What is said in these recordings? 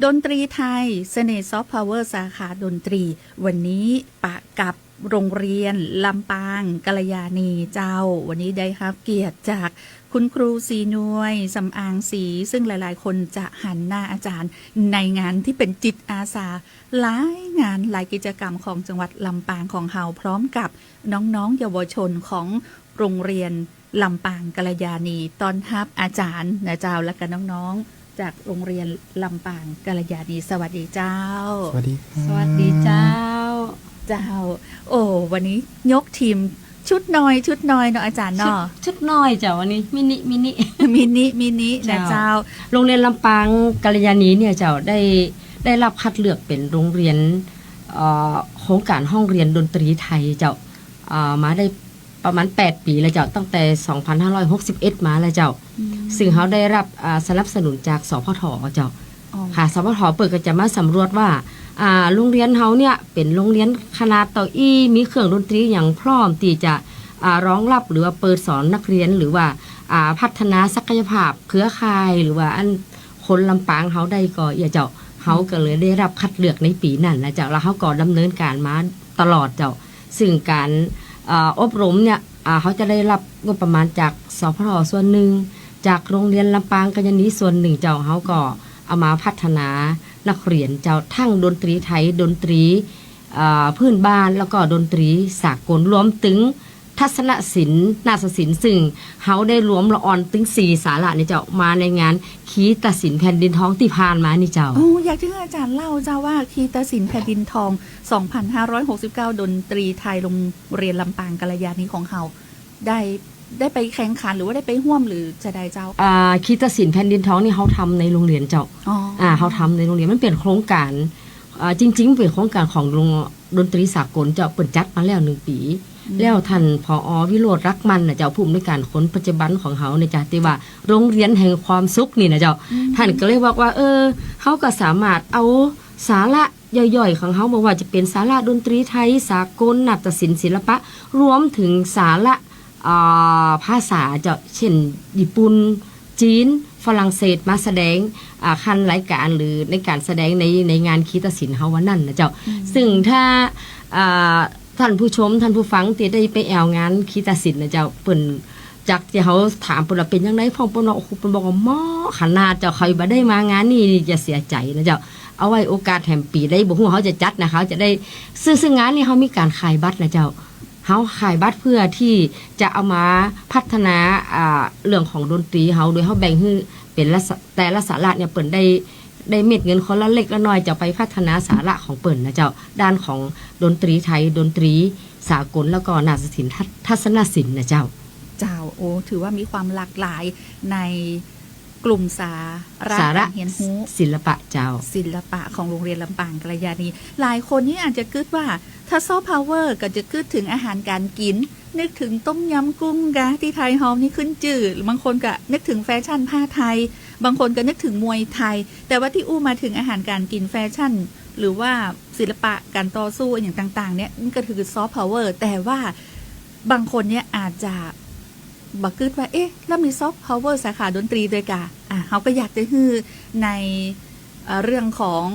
ดนตรีไทยเสน่ห์ซอฟต์พาวเวอร์สาขาดนตรีวันนี้ปะกับโรงเรียนลำปางกัลยาณีเจ้าวันนี้ได้รับเกียรติจากคุณครูศรีนวยสำอางศรีซึ่งหลายๆคนจะหันหน้าอาจารย์ในงานที่เป็นจิตอาสาหลายงานหลายกิจกรรมของจังหวัดลำปางของเฮาพร้อมกับน้องๆเยาวชนของโรงเรียนลำปางกัลยาณีต้อนรับอาจารย์นะเจ้าและกันน้องๆจากโรงเรียนลำปางกัลยาณีสวัสดีเจ้าสวัสดีสวัสดีเจ้าโอ้วันนี้ยกทีมชุดน้อยเนาะอาจารย์เนาะชุดน้อยเจ้าวันนี้มินิมินินะเจ้าโรงเรียนลำปางกัลยาณีเนี่ยเจ้าได้รับคัดเลือกเป็นโรงเรียนโครงการห้องเรียนดนตรีไทยเจ้ามาได้ประมาณ8ปีแล้วเจ้าตั้งแต่2561มาแล้วเจ้าซึ่งเขาได้รับสนับสนุนจากสพทเจ้าค่ะสพทเปิดก็จะมาสำรวจว่าโรงเรียนเฮาเนี่ยเป็นโรงเรียนขนาดเต่าอี้มีเครื่องดนตรีอย่างพร้อมที่จะร้องรับหรือว่าเปิดสอนนักเรียนหรือว่าพัฒนาศักยภาพเครือข่ายหรือว่าอันคนลำปางเฮาได้ก็เจ้าเฮาก็เลยได้รับคัดเลือกในปีนั้นนะเจ้าแล้วเฮาก็ดำเนินการมาตลอดเจ้าซึ่งการอบรมเนี่ยเขาจะได้รับงบประมาณจากสพทส่วนหนึ่งจากโรงเรียนลำปางกัลยาณีส่วนหนึ่งเจ้าเขาก็เอามาพัฒนานักเรียนเจ้าทั้งดนตรีไทยดนตรีพื้นบ้านแล้วก็ดนตรีสากลรวมถึงทัศนศิลป์นาฏศิลป์ซึ่งเขาได้รวมละออนถึง4สาระนี่เจ้ามาในงานคีตศิลป์แผ่นดินทองที่ผ่านมานี่เจ้าอยากให้อาจารย์เล่าเจ้าว่าคีตศิลป์แผ่นดินทอง2569ดนตรีไทยโรงเรียนลำปางกัลยาณีของเขาได้ไปแข่งขันหรือว่าได้ไปร่วมหรือจะได้เจ้าคีตศิลป์แผ่นดินทองนี่เขาทำในโรงเรียนเจ้าเขาทำในโรงเรียนมันเป็นโครงการจริงๆเป็นโครงการของดนตรีสากลเจ้าเปิดจัดมาแล้ว1 ปีแล้วท่านผอ.วิโรจน์รักมันนะเจ้าผู้อำนวยการคนปัจจุบันของเขาในจ้าที่ว่าโรงเรียนแห่งความสุขนี่นะเจ้าท่านก็เลยบอกว่าเขาก็สามารถเอาสาระย่อยๆของเขาบอกว่าจะเป็นสาระดนตรีไทยสากลนาฏศิลป์ศิลปะรวมถึงสาระภาษาเจ้าเช่นญี่ปุ่นจีนฝรั่งเศสมาแสดงคันรายการหรือในการแสดงในงานคีตศิลป์เฮาวันนั้นนะเจ้าซึ่งถ้าท่านผู้ชมท่านผู้ฟังที่ได้ไปแอวงานคีตศิลป์นะเจ้าเปิ้นจากที่เขาถามเปิ้นว่าเป็นจังได๋พ่อเปิ้นว่าโอ้โหเปิ้นบอกว่าหม้อขนาดเจ้าใครบ่ได้มางานนี่จะเสียใจนะเจ้าเอาไว้โอกาสแห่งปีได้บ่ฮู้เขาจะจัดนะคะจะได้ซึ่งงานนี้เขามีการขายบัตรนะเจ้าเขาขายบัตรเพื่อที่จะเอามาพัฒนาเรื่องของดนตรีเขาโดยเขาแบ่งให้เป็นแต่ละสาระเนี่ยเปิ้นได้เม็ดเงินคนละเล็กละน้อยจะไปพัฒนาสาระของเปิ้นนะเจ้าด้านของดนตรีไทยดนตรีสากลแล้วก็นาฏศิลป์ทัศนศิลป์นะเจ้าถือว่ามีความหลากหลายในกลุ่มสาระเรียนรู้ศิลปะเจ้าศิลปะของโรงเรียนลำปางกัลยาณีหลายคนนี่อาจจะคิดว่าถ้าซอฟต์พาวเวอร์ก็จะคิดถึงอาหารการกินนึกถึงต้มยำกุ้งกะที่ไทยเฮานี่ขึ้นจืดบางคนก็นึกถึงแฟชั่นผ้าไทยบางคนก็นึกถึงมวยไทยแต่ว่าที่มาถึงอาหารการกินแฟชั่นหรือว่าศิลปะการต่อสู้อย่างต่างๆเนี่ยนี่ก็คือซอฟต์พาวเวอร์แต่ว่าบางคนเนี่ยอาจจะบอกคิดว่าแล้วมีซอฟต์พาวเวอร์สาขาดนตรีด้วยกะเขาก็อยากจะฮือในเรื่องของ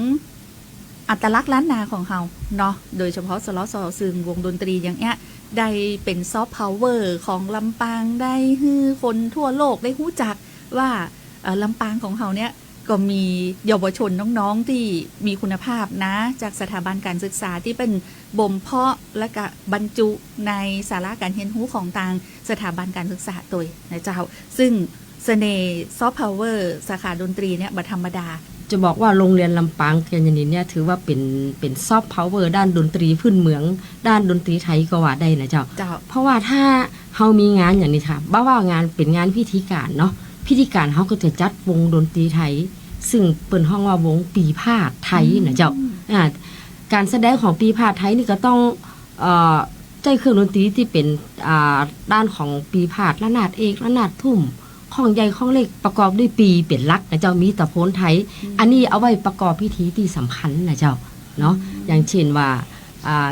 อัตลักษณ์ล้านนาของเขาเนาะโดยเฉพาะสลสซึ่งวงดนตรีอย่างเงี้ยได้เป็นซอฟต์พาวเวอร์ของลำปางได้ฮือคนทั่วโลกได้รู้จักว่าลำปางของเขาเนี่ยก็มีเยาวชนน้องๆที่มีคุณภาพนะจากสถาบันการศึกษาที่เป็นบ่มเพาะและก็บรรจุในสาระการเรียนรู้ของทางสถาบันการศึกษาตัวนะเจ้าซึ่งเสน่ห์ซอฟต์พาวเวอร์สาขาดนตรีเนี่ยบ่ธรรมดาจะบอกว่าโรงเรียนลำปางกัลยาณีเนี่ยถือว่าเป็นซอฟต์พาวเวอร์ด้านดนตรีพื้นเมืองด้านดนตรีไทยก็ว่าได้นะเจ้าเพราะว่าถ้าเฮามีงานอย่างนี้ค่ะว่างานเป็นงานพิธีการเนาะพิธีการเฮาก็จะจัดวงดนตรีไทยซึ่งเปิ้นห้องว่าวงปีพาทย์ไทยนะเจ้าการแสดงของปีพาทย์ไทยนี่ก็ต้องใช้เครื่องดนตรีที่เป็นด้านของปีพาทย์ระนาดเอกระนาดทุ่มของใหญ่ของเล็กประกอบด้วยปีเป็นหลักนะเจ้ามีตะโพนไทยอันนี้เอาไว้ประกอบพิธีที่สำคัญนะเจ้าเนาะอย่างเช่นว่า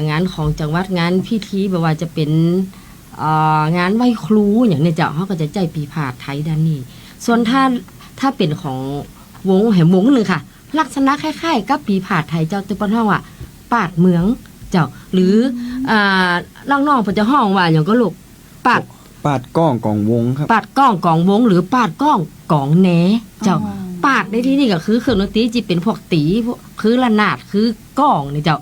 งานของจังหวัดงานพิธีแบบว่าจะเป็นงานไหว้ครูอย่างนี้เจ้าเขาก็จะใจปีพาทย์ไทยด้านนี้ส่วนถ้าเป็นของวงแห่งวงนึงค่ะ ลักษณะคล้ายๆกับปีผาดไทยเจ้าแต่ปนห้องว่าปาดเมืองเจ้าหรือล่างนอกเพิ่นจะห้องว่าหยังก็ลูกปาด ปาดก้องกองวงครับ ปาดก้องกองวงหรือปาดก้องกองแหนเจ้าปาดในที่นี่ก็คือเครื่องดนตรีที่เป็นพวกตีพวกคือระนาดคือก้องนี่เจ้า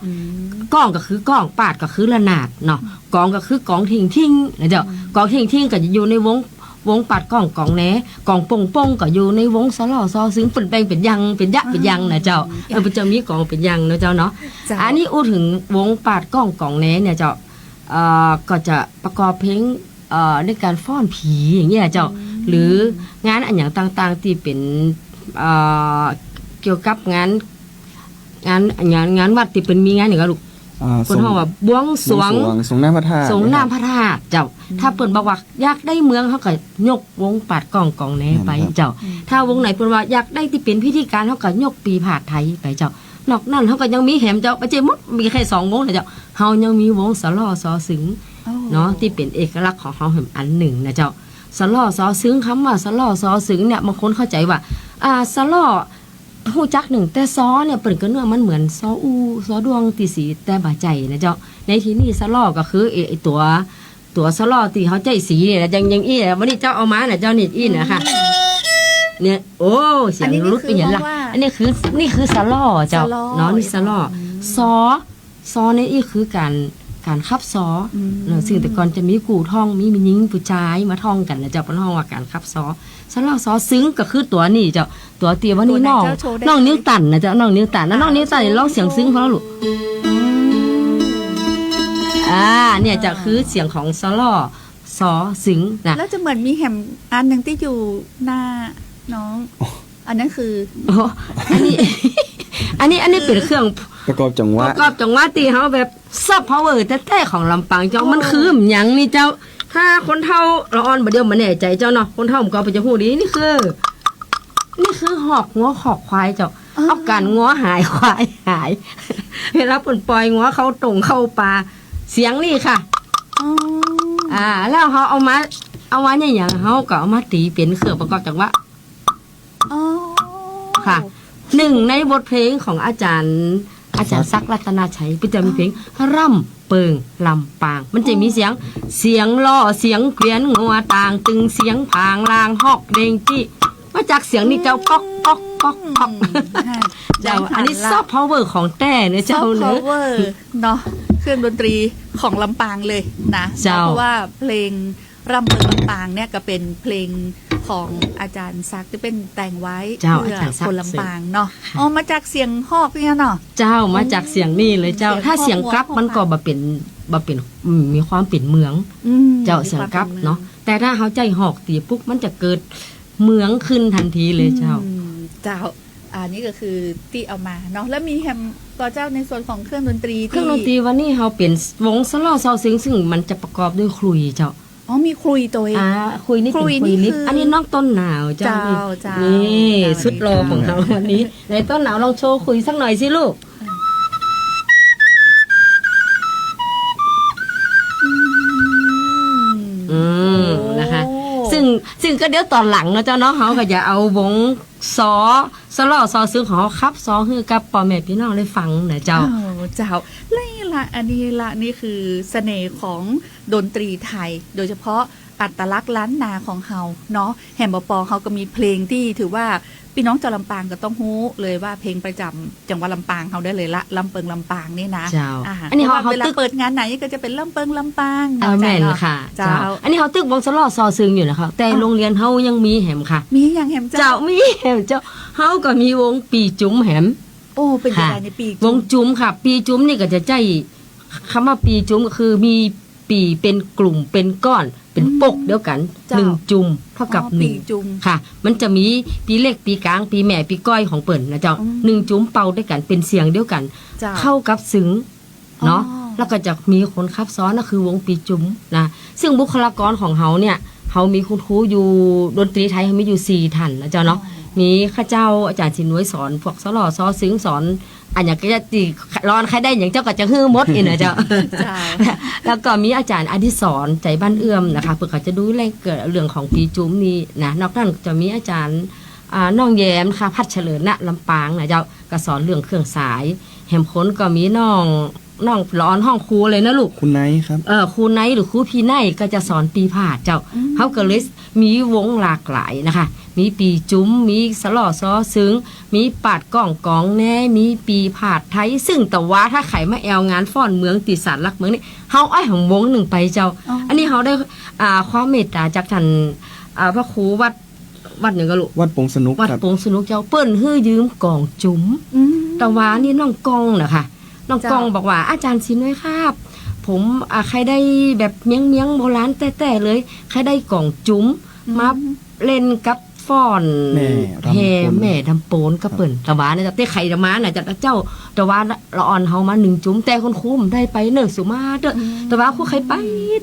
ก้องก็คือก้องปาดก็คือระนาดเนาะกองก็คือกองทิ้งนะเจ้ากองทิ้งก็จะอยู่ในวงปาดก้องกองแหนกองป่งก็อยู่ในวงสลอซอซึ้งเปิ่นแปลงเป็นยังเป็นยะเป็นยังนะเจ้ามันจะมีกองเป็นยังนะเจ้าเนาะอันนี้อู้ถึงวงปาดก้องกองแหนเนี่ยเจ้าก็จะประกอบเพลงในการฟ้อนผีอย่างเงี้ยเจ้าหรืองานอันอย่างต่างๆที่เป็นเกี่ยวกับงานวัดที่เป็นมีงานอย่างก็ลูกคนห้องว่าบวงสรวงสงน้ำพระธาตุ สงน้ำพระธาตุเจ้าถ้าเปิ่นบอกว่าอยากได้เมืองเขาก็ยกวงปาดกองแหนไปเจ้าถ้าวงไหนเปิ่นว่าอยากได้ที่เป็นพิธีการเขาก็ยกปีผาดไทยไปเจ้านอกนั้นเขาก็ยังมีแหมเจ้าไปเจมดมีแค่2วงนะเจ้าเฮายังมีวงสลอซอสึงเนาะที่เป็นเอกลักษณ์ของเขาแห่งอันหนึ่งนะเจ้าสลอซอซึ้งคำว่าสลอซอซึ้งเนี่ยบางคนเข้าใจว่าสลอฮู้จักหนึ่งแต่ซอเนี่ยเปิ่นก็เนื้อมันเหมือนซออูซอดวงตีสีแต่บ่ใจนะเจ้าในที่นี้สลอก็คือไอ้ตัวสลอที่เขาใจสีเนี่ยยังอีวันนี้เจ้าเอามาน่ะเจ้านี่อีนะคะเนี่ยโอ้เสียงรุดไปอย่างละอันนี้คือสลอเจ้าเนาะนี่สลอซอเนี่ยอีคือการขับซอซึ่งแต่ก่อนจะมีกู่ท่องมีหญิงผู้ชายมาท่องกันนะเจ้าเป็นห้องว่าการขับซอสลอซอซึ้งก็คือตัวนี่เจ้าตัวเตียว่านี่น้องนิ้วตันนะเจ้าน้องนิ้วตันแล้วน้องนิ้วตันร้องเสียงซึ้งเขาลูกเนี่ยจะคือเสียงของสลอซอซึ้งนะแล้วจะเหมือนมีแหมอันนึงที่อยู่หน้าน้องอันนั้นคืออันนี้เป็นเครื่องประกอบจังหวะตีเขาแบบซับพาวเวอร์แท้ๆของลำปางเจ้ามันคือหยังนี่เจ้าถ้าคนเฒ่าละอ่อนบ่เดียวมาแน่ใจเจ้าเนาะคนเฒ่ามันก็ไปจะฮู้ดีนี่คือหอกงัวหอกควายเจ้าเอาการงัวหายควายหายเวลาปล่อยงัวเข้าตรงเข้าป่าเสียงนี่ค่ะแล้วเขาเอามาอย่างเขาก็เอามาตีเป็นเครื่องประกอบจังหวะค่ะหนึ่งในบทเพลงของอาจารย์ซักรัตนาชัยก็จะมีเพลงร่ำเปิงลำปางมันจะมีเสียงล่อเสียงเกวียนงัวต่างตึงเสียงผางลางฮอกเด้งจี้มาจากเสียงนี่เจ้าป๊อกป๊อกป๊อกป๊อกเจ้าอันนี้ซอฟต์พาวเวอร์ของแต้เนอะเจ้าเนอะเนาะเครื่องดนตรีของลำปางเลยนะเพราะว่าเพลงรำเปิงลำปางเนี่ยก็เป็นเพลงของอาจารย์ซักที่เป็นแต่งไว้เพื่อคนลำปางเนาะมาจากเสียงฮอกเนี่ยเนาะเจ้ามาจากเสียงนี่เลยเจ้าถ้าเสียงกลับมันก็บ่เป็นมีความเป็นเมืองเจ้าเสียงกลับเนาะแต่ถ้าเขาใจหอกตีปุ๊บมันจะเกิดเมืองขึ้นทันทีเลยเจ้าอันนี้ก็คือที่เอามาเนาะแล้วมีแฮมต่อเจ้าในส่วนของเครื่องดนตรีวันนี้เขาเป็นวงสลอซอซึ้งซึ่งมันจะประกอบด้วยครุยเจ้ามีครุยตัวเองครุยนี่เป็นครุยลิฟอันนี้น้องต้นหนาวเจ้านี่สุดโลของเราวันนี้ในต้นหนาวลองโชว์ครุยสักหน่อยสิลูกนะคะซึ่งก็เดี๋ยวตอนหลังนะเจ้าเนาะเขาก็จะเอาวงสลอซอซึ้งของเขาครับซอคือกับพ่อแม่พี่น้องได้ฟังนะเจ้านี่ละอันนี้ละนี่คือเสน่ห์ของดนตรีไทยโดยเฉพาะอัตลักษณ์ล้านนาของเฮาเนาะแหมปอเขาก็มีเพลงที่ถือว่าพี่น้องชาวลำปางก็ต้องฮู้เลยว่าเพลงประจำจังหวัดลำปางเขาได้เลยละลำเปิงลำปางนี่นะอันนี้เขาเวลาเปิดงานไหนก็จะเป็นลำเปิงลำปางแม่นค่ะเจ้าอันนี้เขาตึกวงสลอซอซึ้งอยู่นะคะแต่โรงเรียนเขายังมีแหมค่ะมีอย่างแหมเจ้ามีแหมเจ้าเขาก็มีวงปีจุ๋มแหมเป็นยังไงในปีวงจุ๋มค่ะปีจุ๋มนี่ก็จะใจคำว่าปีจุ๋มก็คือมีปีเป็นกลุ่มเป็นก้อนเป็นปกเดียวกัน1จุ่มเท่ากับ1ค่ะมันจะมีปีเล็กปีกลางปีแม่ปีก้อยของเปิ่นนะเจ้า1จุ่มเป่าด้วยกันเป็นเสียงเดียวกันเข้ากับซึ้งเนาะแล้วก็จะมีคนคับซ้อนก็คือวงปีจุ๋มนะซึ่งบุคลากรของเฮาเนี่ยเฮามีคุณครูอยู่ดนตรีไทยเฮามีอยู่4ท่านนะเจ้าเนาะมีข้าเจ้าอาจารย์ชินน้วยสอนพวกสลอซอซึ้งสอนอันอย่างก็จะตีร้อนใครได้อย่างเจ้าก็จะฮื้อมดอีกนะเจ้าแล้วก็มีอาจารย์อดิศรใจบ้านเอื้อมนะคะเพื่อเขาจะดูเกี่ยวเรื่องของปีจุ้มนี่นะนอกนั้นจะมีอาจารย์น้องแย้มค่ะพัดเฉลิมณลำปางนะเจ้า ก็สอนเรื่องเครื่องสายแหมคนก็มีน้องร้อนห้องครูเลยนะลูก คุณไนท์ครับ ครูไนท์หรือครูพี่ไนท์ก็จะสอนปีพาดเจ้าเขาก็เลยมีวงหลากหลายนะคะมีปีจุ้มมีสลอซอซึ้งมีปาดก้องกองแน่มีปีผาดไทยซึ่งแต่ว่าถ้าไขมาแอลงานฟ้อนเมืองติสารลักเมืองนี่เฮาของวงหนึ่งไปเจ้าอันนี้เฮาได้ความเมตตาจากท่านพระครูวัดอย่างก็ลูก วัดปงสนุก วัด ครับ ปงสนุกเจ้าเปิ้นฮื้อยืมกองจุ๋มแต่ว่านี่น้องกองนะคะน้องกองบอกว่าอาจารย์สิน้อยครับผมใครได้แบบเมียงโบราณแต่เลยใครได้กองจุ๋มมาเล่นกับฟ้อนแห่แม่ทำโปนก็เปิ่นตะวาเนี่ยจะเตะไข่ตะมาน่ะจะเจ้าตะวาละอ่อนเฮามา1จุ้มแต่คนครูมได้ไปเนิ่งสุมาเด้อตะวาครูใครไป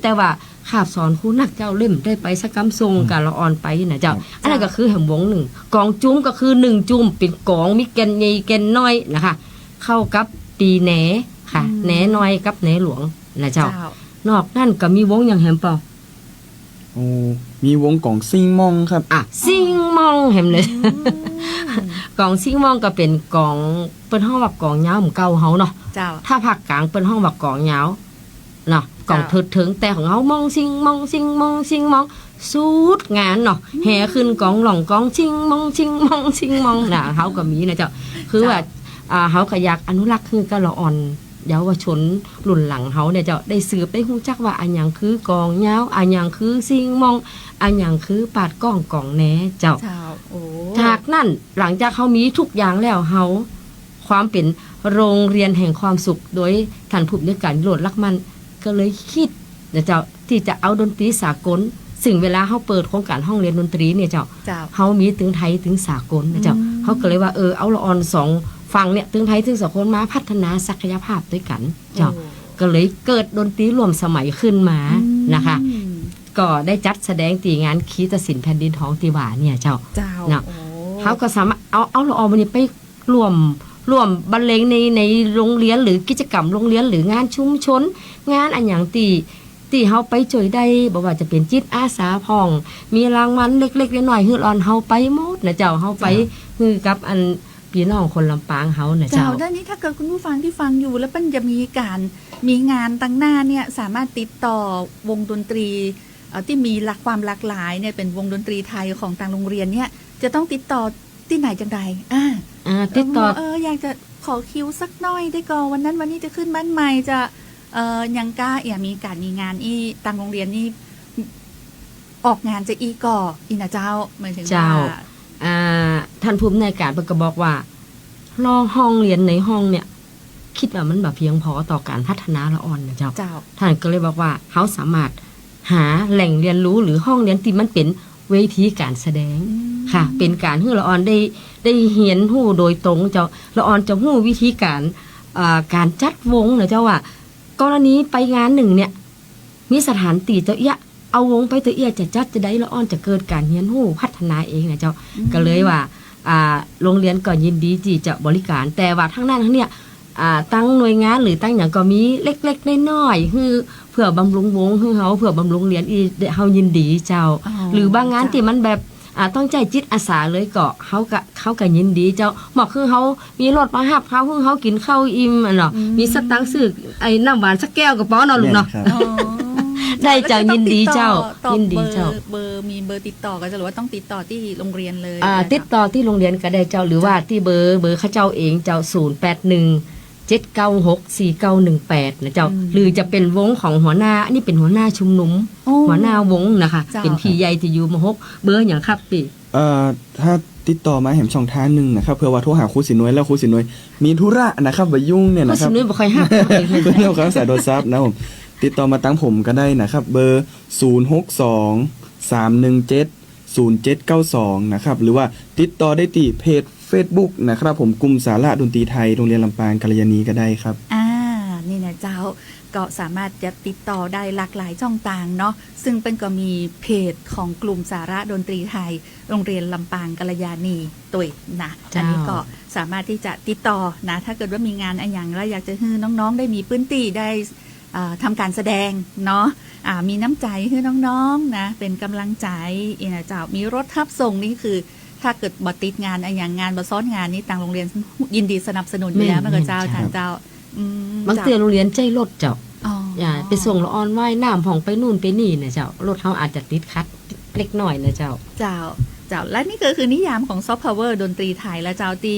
แต่ว่าขาบสอนครูนักเจ้าเล่มได้ไปสักกำทรงกับละอ่อนไปน่ะเจ้าอันนั้นก็คือแห่งวงหนึ่งกองจุ้มก็คือ1จุ้มเป็นกองมีแกนใหญ่แกนน้อยนะคะเข้ากับตีแหนค่ะแหนน้อยกับแหนหลวงนะเจ้านอกนั่นก็มีวงอย่างแหมเปล่าโอ้มีวงกองซิงมองครับซิงมองเห็นเลยกองซิงมองก็เป็นกองเปิ้นห้องแบบกองยาวเหมือนเก่าเฮาเนาะถ้าภาคกลางเปิ้นห้องแบบกองยาวเนาะกองถึงแต่ของเฮามองซิงมองซิงมองซิงมองสูดงานเนาะแห่ขึ้นกองหล่องกองซิงมองซิงมองซิงมองน่ะเฮาก็มีนะเจ้าคือว่าเฮาก็อยากอนุรักษ์คือก็ละอ่อนเยาวชนรุ่นหลังเฮาเนี่ยเจ้าได้สืบได้ฮู้จักว่าอันหยังคือกองยาวอันหยังคือซิงมองอันหยังคือปาดก้องกองแหนเจ้าจากนั้นหลังจากเขามีทุกอย่างแล้วเฮาความเป็นโรงเรียนแห่งความสุขโดยท่านผู้อำนวยการโลดลักมันก็เลยคิดนะเจ้าที่จะเอาดนตรีสากลซึ่งเวลาเฮาเปิดโครงการห้องเรียนดนตรีเนี่ยเจ้าเฮามีถึงไทยถึงสากลนะเจ้าเฮาก็เลยว่าเอาละอ่อน2ฟังเนี่ยถึงไทยถึงสากลมาพัฒนาศักยภาพด้วยกันเจ้าก็เลยเกิดดนตรีรวมสมัยขึ้นมานะคะก็ได้จัดแสดงตีงานคีตศิลป์แผ่นดินท้องตีว่าเนี่ยเจ้าเนาะเขาก็สามารถเอาละออนนี้ไปรวมบรรเลงในโรงเรียนหรือกิจกรรมโรงเรียนหรืองานชุมชนงานอันอย่างตีเฮาไปช่วยได้บ่ว่าจะเป็นจิตอาสาพ่องมีรางวัลเล็กๆน้อยๆฮืออ่อนเฮาไปหมดนะเจ้าเฮาไปฮือกับอันพี่น้องคนลำปางเฮานะเจ้าด้านนี้ถ้าเกิดคุณผู้ฟังที่ฟังอยู่แล้วมันจะมีงานตั้งหน้าเนี่ยสามารถติดต่อวงดนตรีที่มีความหลากหลายเนี่ยเป็นวงดนตรีไทยของทางโรงเรียนเนี่ยจะต้องติดต่อที่ไหนจังใดติดต่ออยากจะขอคิวสักหน่อยได้ก่อนวันนี้จะขึ้นบ้านใหม่จะยังกล้ามีงานอีทางโรงเรียนนี่ออกงานจะอีก่ออีนะเจ้าหมายถึงว่าท่านผู้อำนวยการก็บอกว่าห้องเรียนในห้องเนี่ยคิดว่ามันแบบเพียงพอต่อการพัฒนาละอ่อนนะเจ้าท่านก็เลยบอกว่าเขาสามารถหาแหล่งเรียนรู้หรือห้องเรียนที่มันเป็นเวทีการแสดงค่ะเป็นการให้ละอ่อนได้เห็นหู้โดยตรงเจ้าละอ่อนจะหู้วิธีการจัดวงนะเจ้าว่ากรณีไปงานหนึ่งเนี่ยมีสถานตีเจ้าเอี้ยเอาวงไปตัวเอี้ยจะจัดจะได้ละอ่อนจะเกิดการเรียนรู้พัฒนาเองนะเจ้าก็เลยว่าโรงเรียนก็ยินดีที่จะบริการแต่ว่าทั้งนั้นทั้งเนี่ยตั้งหน่วยงานหรือตั้งอย่างก็มีเล็กๆน้อยๆคือเพื่อบำรุงวงคือเฮาเพื่อบำรุงเรียนอีเฮายินดีเจ้าหรือบางงานที่มันแบบต้องใจจิตอาสาเลยก็เขาก็ยินดีเจ้าหมอกคือเขามีรถมาหับเขาคือเขากินข้าวอิ่มเนาะมีสตังค์ซื้อไอ้น้ำหวานสักแก้วกับป้อเนาะลูกเนาะได้เจ้ายินดีเจ้ายินดีเจ้ามีเบอร์ติดต่อก็จะหรือว่าต้องติดต่อที่โรงเรียนเลยติดต่อที่โรงเรียนก็ได้เจ้าหรือว่าที่เบอร์เขาเจ้าเองเจ้า081-796-4918นะเจ้าหรือจะเป็นวงของหัวหน้าอันนี้เป็นหัวหน้าชุมนุมหัวหน้าวงนะคะเป็นพี่ใหญ่ที่อยู่ม6เบอร์อย่างครับพี่ถ้าติดต่อมาแห่งช่องทางนึงนะครับเพื่อว่าโทรหาครูสิน้อยแล้วครูสิน้อยมีธุระนะครับบ่ยุ่งเนี่ยนะครับครูสิน้อยบ่ค่อยฮับเพิ่นเอาสายโทรศัพท์นะผมติดต่อมาตั้งผมก็ได้นะครับเบอร์062-317-0792นะครับหรือว่าติดต่อได้ที่เพจ Facebook นะครับผมกลุ่มสาระดนตรีไทยโรงเรียนลำปางกัลยาณีก็ได้ครับนี่นะเจ้าก็สามารถจะติดต่อได้หลากหลายช่องทางเนาะซึ่งเป็นก็มีเพจของกลุ่มสาระดนตรีไทยโรงเรียนลำปางกัลยาณีตุยนะอันนี้ก็สามารถที่จะติดต่อนะถ้าเกิดว่ามีงานอะไรอย่างแล้วอยากจะให้น้องๆได้มีพื้นที่ได้ทำการแสดงเนาะมีน้ำใจให้น้องๆนะเป็นกำลังใจนะเจ้ามีรถทับส่งนี่คือ ถ้าเกิดบ่ติดงานอย่างงานบ่ซ้อนงานนี้ต่างโรงเรียนยินดีสนับสนุนอยู่แล้วมันก็เจ้าทางเจ้าบางเตือโรงเรียนใจรถเจ้า อย่า ไปส่งละออนว่ายน้ำของไปนู่นไปนี่นะเจ้ารถเขาอาจจะติดคัดเล็กน้อยนะเจ้าและนี่ก็คือนิยามของซอฟต์พาวเวอร์ดนตรีไทยและเจ้าตี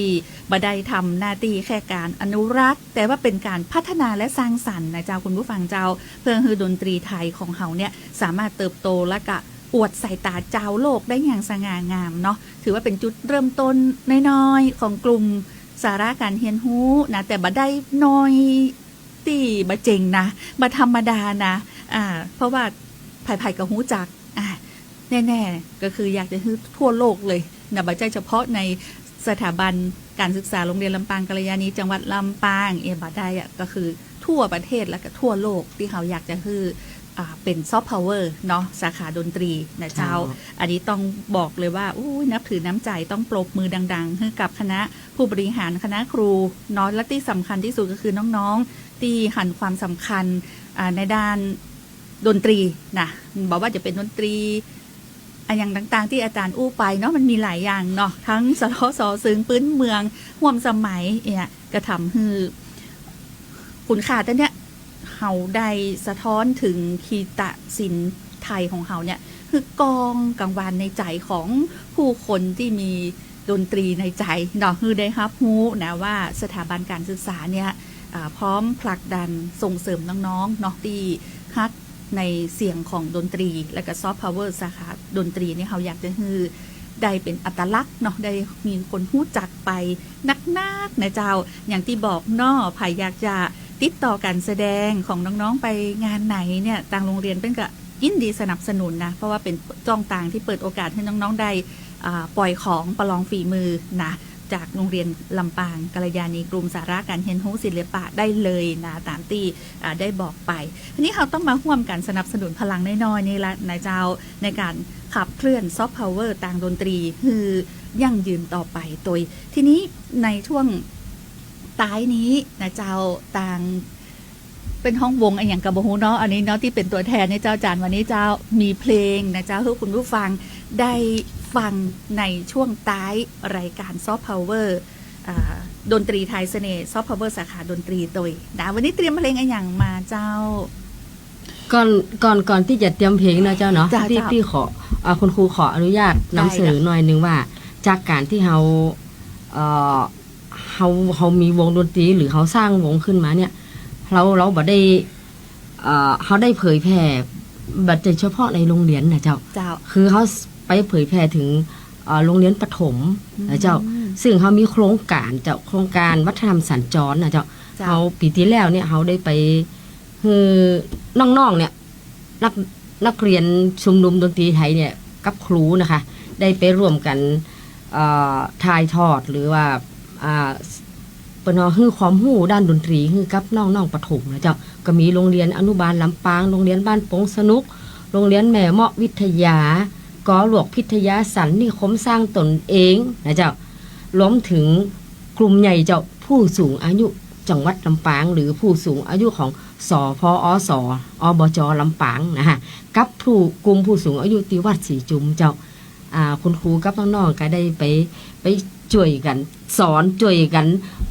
บ่ได้ทำหน้าที่แค่การอนุรักษ์แต่ว่าเป็นการพัฒนาและสร้างสรรค์นะเจ้าคุณผู้ฟังเจ้าเพื่อให้ดนตรีไทยของเฮาเนี่ยสามารถเติบโตและก็อวดสายตาเจ้าโลกได้อย่างสง่างามเนาะถือว่าเป็นจุดเริ่มต้นน้อยๆของกลุ่มสาระการเรียนรู้นะแต่บ่ได้น้อยตีบ่เจ๋งนะบ่ธรรมดานะเพราะว่าไผ่ๆก็ฮู้จักแน่ๆก็คืออยากจะให้ทั่วโลกเลยนะบ่ใช่เฉพาะในสถาบันการศึกษาโรงเรียนลำปางกัลยาณีจังหวัดลำปางบ่ได้ก็คือทั่วประเทศและก็ทั่วโลกที่เขาอยากจะคือเป็นซอฟต์พาวเวอร์เนาะสาขาดนตรีนะเจ้าอันนี้ต้องบอกเลยว่านับถือน้ำใจต้องปรบมือดังๆให้กับคณะผู้บริหารคณะครูเนาะและที่สำคัญที่สุดก็คือน้องๆที่หันความสำคัญในด้านดนตรีนะบอกว่าจะเป็นดนตรีอย่างต่างๆที่อาจารย์อู้ไปเนาะมันมีหลายอย่างเนาะทั้งสทศซึ้งปื้นเมืองห่วมสมัยกระทำให้คุณค่าแต่เนี้ยเฮาได้สะท้อนถึงคีตศิลป์ไทยของเฮาเนี่ยคือกองกังวานในใจของผู้คนที่มีดนตรีในใจเนาะคือได้รับรู้นะว่าสถาบันการศึกษาเนี่ยพร้อมผลักดันส่งเสริมน้องๆเนาะที่ฮักในเสียงของดนตรีและก็ซอฟต์พาวเวอร์สาขาดนตรีนี่เขาอยากจะให้ได้เป็นอัตลักษณ์เนาะได้มีคนรู้จักไปนักนะเจ้าอย่างที่บอกเนาะไผอยากจะติดต่อการแสดงของน้องๆไปงานไหนเนี่ยทางโรงเรียนเป็นก็ยินดีสนับสนุนนะเพราะว่าเป็นจ้องต่างที่เปิดโอกาสให้น้องๆได้ปล่อยของประลองฝีมือนะจากโรงเรียนลำปางกัลยาณีกลุ่มสาระการเรียนรู้ศิลปะได้เลยนะตามที่ได้บอกไปทีนี้เราต้องมาร่วมกันสนับสนุนพลังน้อยๆนี่ละนายเจ้าในการขับเคลื่อนซอฟต์พาวเวอร์ต่างดนตรีคือยั่งยืนต่อไปโดยทีนี้ในช่วงท้ายนี้นะเจ้าต่างเป็นห้องวงอย่างกับโบฮูเนาะอันนี้เนาะที่เป็นตัวแทนในเจ้าจานวันนี้เจ้ามีเพลงนะเจ้าให้คุณผู้ฟังได้ฟังในช่วงท้ายรายการซอฟต์พาวเวอร์ดนตรีไทยเสน่ห์ซอฟต์พาวเวอร์สาขาดนตรีโดยนะวันนี้เตรียมเพลงอย่างมาเจ้าก่อนที่จะเตรียมเพลงนะเจ้าเนาะที่ขอคุณครูขออนุญาตนำเสนอหน่อยนึงว่าจากการที่เขามีวงดนตรีหรือเขาสร้างวงขึ้นมาเนี่ยเราบ่ได้เขาได้เผยแพร่บัดเฉพาะในโรงเรียนนะเจ้าคือเขาไปเผยแพร่ถึงโรงเรียนประถมนะเจ้าซึ่งเขามีโครงการวัฒนธรรมสัญจรนะเจ้าเขาปีที่แล้วเนี่ยเขาได้ไปคือน้องๆเนี่ยนักเรียนชุมนุมดนตรีไทยเนี่ยกับครูนะคะได้ไปร่วมกันถ่ายทอดหรือว่าเป็นคือความรู้ด้านดนตรีคือกับน้องๆประถมนะเจ้าก็มีโรงเรียนอนุบาลลำปางโรงเรียนบ้านโป่งสนุกโรงเรียนแม่เมาะวิทยากอหลวกพิทยาสันนิคมสร้างตนเองนะเจ้ารวมถึงกลุ่มใหญ่เจ้าผู้สูงอายุจังหวัดลำปางหรือผู้สูงอายุของสพอสอบจลำปางนะคะกับกลุ่มผู้สูงอายุที่วัดศรีจุมเจ้าคุณครูกับน้องๆก็ได้ไปช่วยกันสอนช่วยกัน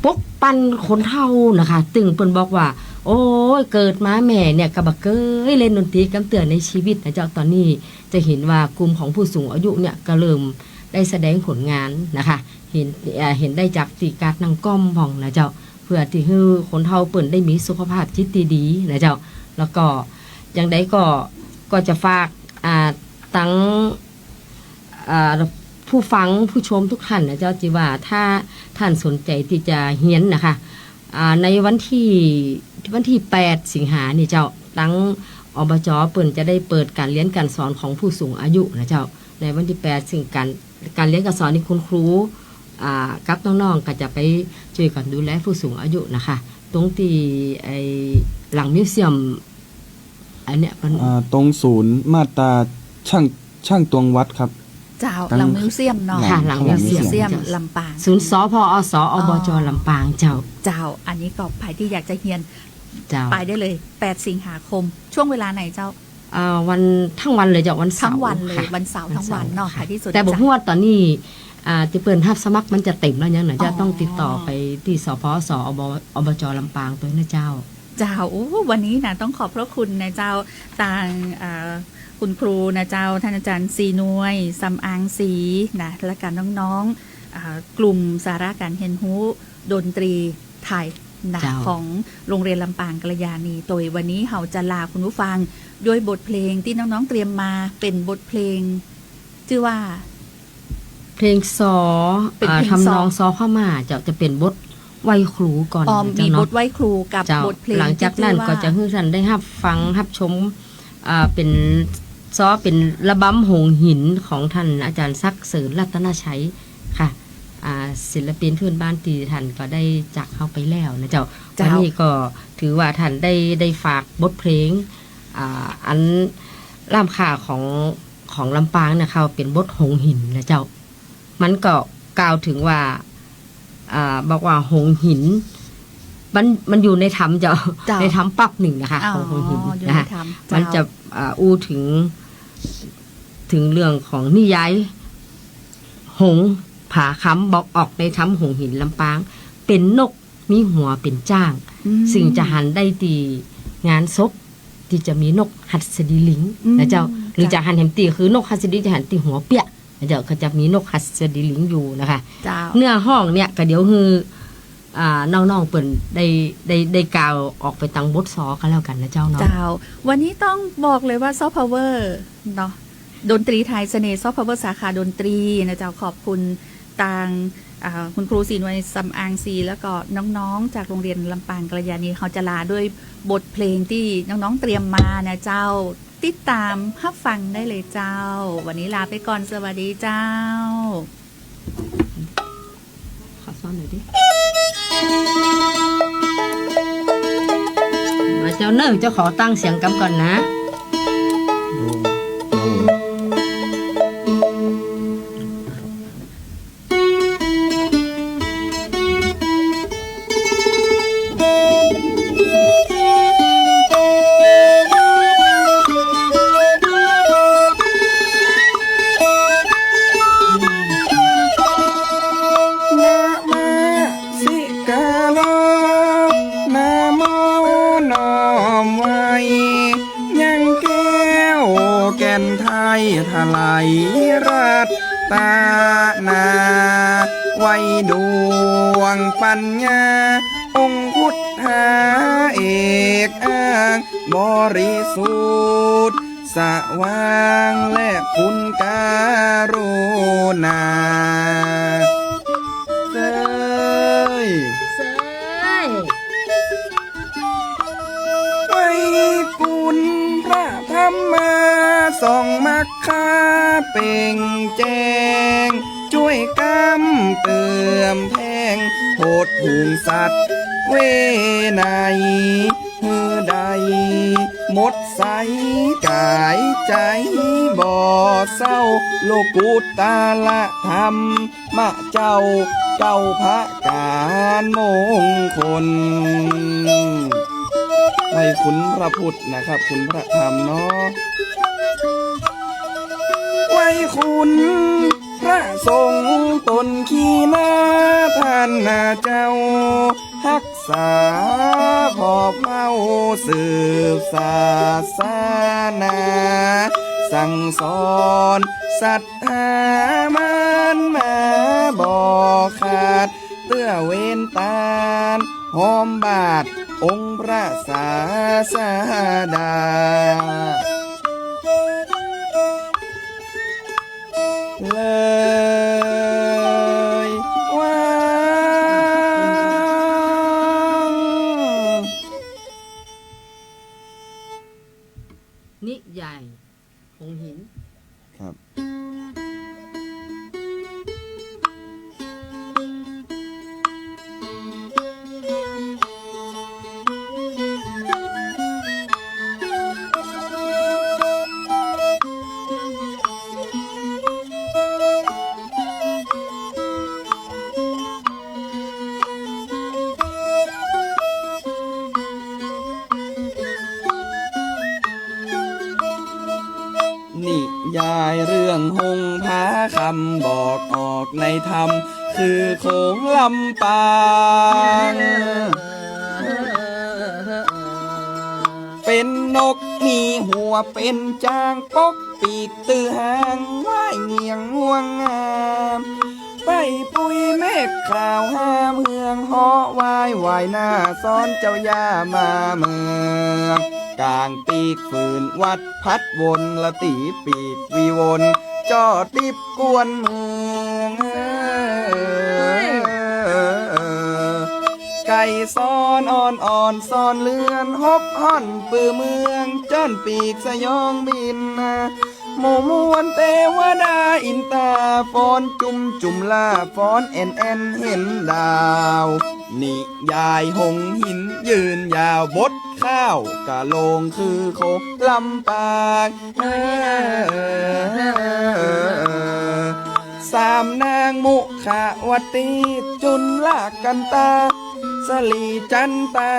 ปกปั้นคนเฒ่านะคะตึงเพิ่นบอกว่าโอ้ยเกิดมาแม่เนี่ยก็บ่เคยเล่นดนตรีกำเตือนในชีวิตนะเจ้าตอนนี้จะเห็นว่ากลุ่มของผู้สูงอายุเนี่ยก็เริ่มได้แสดงผลงานนะคะเห็นได้จากตีการนั่งก้มผ่องนะเจ้าเพื่อที่ให้คนเฒ่าเปิ้นได้มีสุขภาพจิตดีนะเจ้าแล้วก็อย่างใดก็จะฝากตั้งผู้ฟังผู้ชมทุกท่านนะเจ้าจีว่าถ้าท่านสนใจที่จะเรียนนะคะในวันที่8 สิงหานี่เจ้าตั้งอบจ.เปิ้นจะได้เปิดการเรียนการสอนของผู้สูงอายุนะเจ้าในวันที่8ซึ่งการเรียนการสอนนี่คุณครูกับน้องๆก็จะไปช่วยกันดูแลผู้สูงอายุนะคะตรงที่หลังมิวเซียมอันเนี้ยตรงศูนย์มาตราช่างตวงวัดครับเจ้าหลังมิวเซียมเนาะหลังมิวเซียมลำปางศูนย์สพอสอบจลำปางเจ้าอันนี้ก็ใครที่อยากจะเรียน ไปได้เลย8 สิงหาคมช่วงเวลาไหนเจ้าวันทั้งวันเลยเจ้าวันเสาร์ทั้งวันเลยวันเสาร์ทั้งวันเนาะค่ะที่สุดแต่บอกว่าตอนนี้ ที่เปิ้นรับสมัครมันจะเต็มแล้วยังน่ะจะต้องติดต่อไปที่สพสอบจลำปางตัวนะเจ้าเจ้าวันนี้นะต้องขอบพระคุณนะเจ้าต่างคุณครูนะเจ้าท่านอาจารย์ศรีนวยสำอางศรีนะและการน้องๆกลุ่มสาระการเรียนรู้ดนตรีไทยนะของโรงเรียนลำปางกัลยาณีโดยวันนี้เราจะลาคุณผู้ฟังด้วยบทเพลงที่น้องๆเตรียมมาเป็นบทเพลงชื่อว่าเพลงซอทำนองซอเข้ามาจะเป็นบทไหว้ครูก่อนมีบทไหว้ครูกับบทเพลงหลังจากนั้นก็จะให้ท่านได้รับฟังรับชมเป็นซอเป็นระบำหงหินของท่านอาจารย์ซักเสริญรัตนชัยค่ะศิลปินเพื่อนบ้านตีท่านก็ได้จากเข้าไปแล้วนะเจ้าวันนี้ก็ถือว่าท่านได้ฝากบทเพลงอันล่ามค่าของลำปางนะคะเป็นบทหงหินนะเจ้ามันก็กล่าวถึงว่าบอกว่าหงหินมันอยู่ในถ้ำเจ้าในถ้ำปับหนึ่งนะคะของหงหินนะคะมันจะอู้ถึงเรื่องของนิยายหงผาค้ำบอกออกในถ้ำหงหินลำปางเป็นนกมีหัวเป็นจ้างซึ่งจะหันได้ตีงานศพที่จะมีนกหัดสดีลิงนะเจ้าหรือจะหันเห็นตีคือนกหัดสดีจะหันตีหัวเปียเดี๋ยวก็จะมีนกหัดสดีลิงอยู่นะคะเนื้อห้องเนี่ยก็เดี๋ยวคือน้องๆเปิ่นได้กล่าวออกไปตังบทซอกันแล้วกันนะเจ้าเนาะวันนี้ต้องบอกเลยว่าซอฟต์พาวเวอร์เนาะดนตรีไทยเสน่ห์ซอฟต์พาวเวอร์สาขาดนตรีนะเจ้าขอบคุณทางคุณครูศรีนวลสำอางศรีแล้วก็น้องๆจากโรงเรียนลำปางกัลยาณีเขาจะลาด้วยบทเพลงที่น้องๆเตรียมมานะเจ้าติดตามรับฟังได้เลยเจ้าวันนี้ลาไปก่อนสวัสดีเจ้าขอซ้อนหน่อยดิมาเจ้าเนิ่งเจ้าขอตั้งเสียงกำก่อนนะทลายรัตตานาไว้ดวงปัญญาองค์พุทธาเอกอ้างบริสุทธิ์สว่างและคุณการุณาเซ้ยไว้กุลพระธรรมาส่องมักคาเป่งแจงช่วยกำเติมแทงโหดหูงสัตว์เวไนหือใดหมดใสกายใจบ่เศร้าโลกุตตาละธรรมมะเจ้าพระการมงคลไว้คุณพระพุทธนะครับคุณพระธรรมเนาะไว้คุณพระสงฆ์ตนขีนาท่านเจ้ารักษาพอเฝ้าสืบศาสนาสั่งสอนศรัทธามันมาบอกขาดเตื้อเวนตาลหอมบาทองค์พระศาสดาเลยว่านิยายหงหินครับนิยายเรื่องหงผา คำบอกออกในธรรมคือโขงลำปาง เป็นนกมีหัวเป็นจางปกปีกตือหางว่ายเงียงง่วงงามไปปุยเมฆขาวห้าเมืองเหาะวายวายหน้าซ้อนเจ้าย่ามาเมืองกลางปีกฝืนวัดพัดวนละตีปีกวีวนจอดติบกวนเมืองไก่ซ้อนอ่อนซ้อนเลือนฮบห่อนปือเมืองจ้อนปีกสยองบินหมู่มวนเทวดาอินตาฟ้อนจุ่มลาฟ้อนแอนเห็นดาวนิยายหงหินยืนยาวบดข้าวกะโลงคือโคลำปางสามนางมุขาวตีจุนลากกันตาสลีจันตา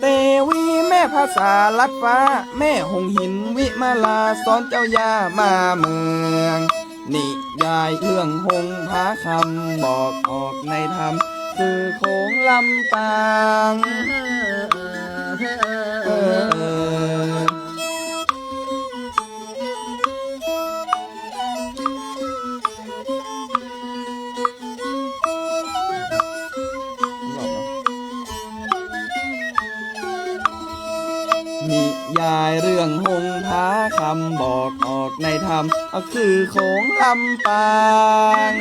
เตวีแม่ภาษาลัดฟ้าแม่หงหินวิมาลาสอนเจ้าย่ามาเมืองนิยายเรื่องหงพาคำบอกออกในธรรมคือโขงลำปางนิยายเรื่องหงพาคำบอกออกในธรรมคือโขงลำปาง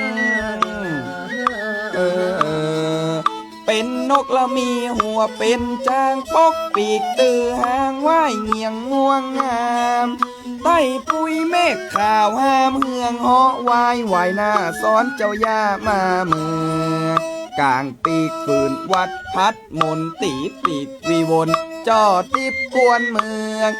เป็นนกละมีหัวเป็นจางปกปีกตือหางว่ายเงียงง่วงงามใต้ปุยเมฆขาวห้ามเฮืองเหาะวายวายหน้าซ้อนเจ้าย่ามาเมืองกลางปีกฝืนวัดพัดมนตีปีกวีวนจอดติบกวนเมือง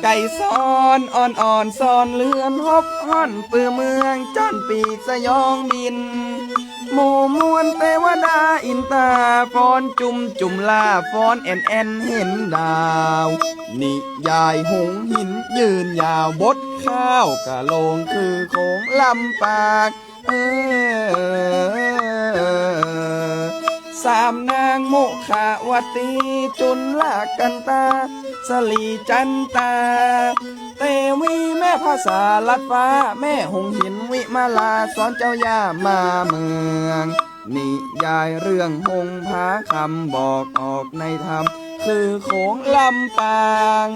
ไก่ซ้อนอ่อนซ้อนเลือนฮบห่อนปือเมืองจ้อนปีกสยองบินหมู่มวลเทวดาอินตาฟ้อนจุ่มลาฟ้อนแอนเห็นดาวนิยายหงหินยืนยาวบดข้าวกะโลงคือโขงลำปางสามนางมุขาวตีจุนลากกันตาสลีจันตาเตวีแม่ภาษาลัดฟ้าแม่หงหินวิมาลาสอนเจ้าย่ามาเมืองนิยายเรื่องหงพาคำบอกออกในธรรมคือโขงลำปาง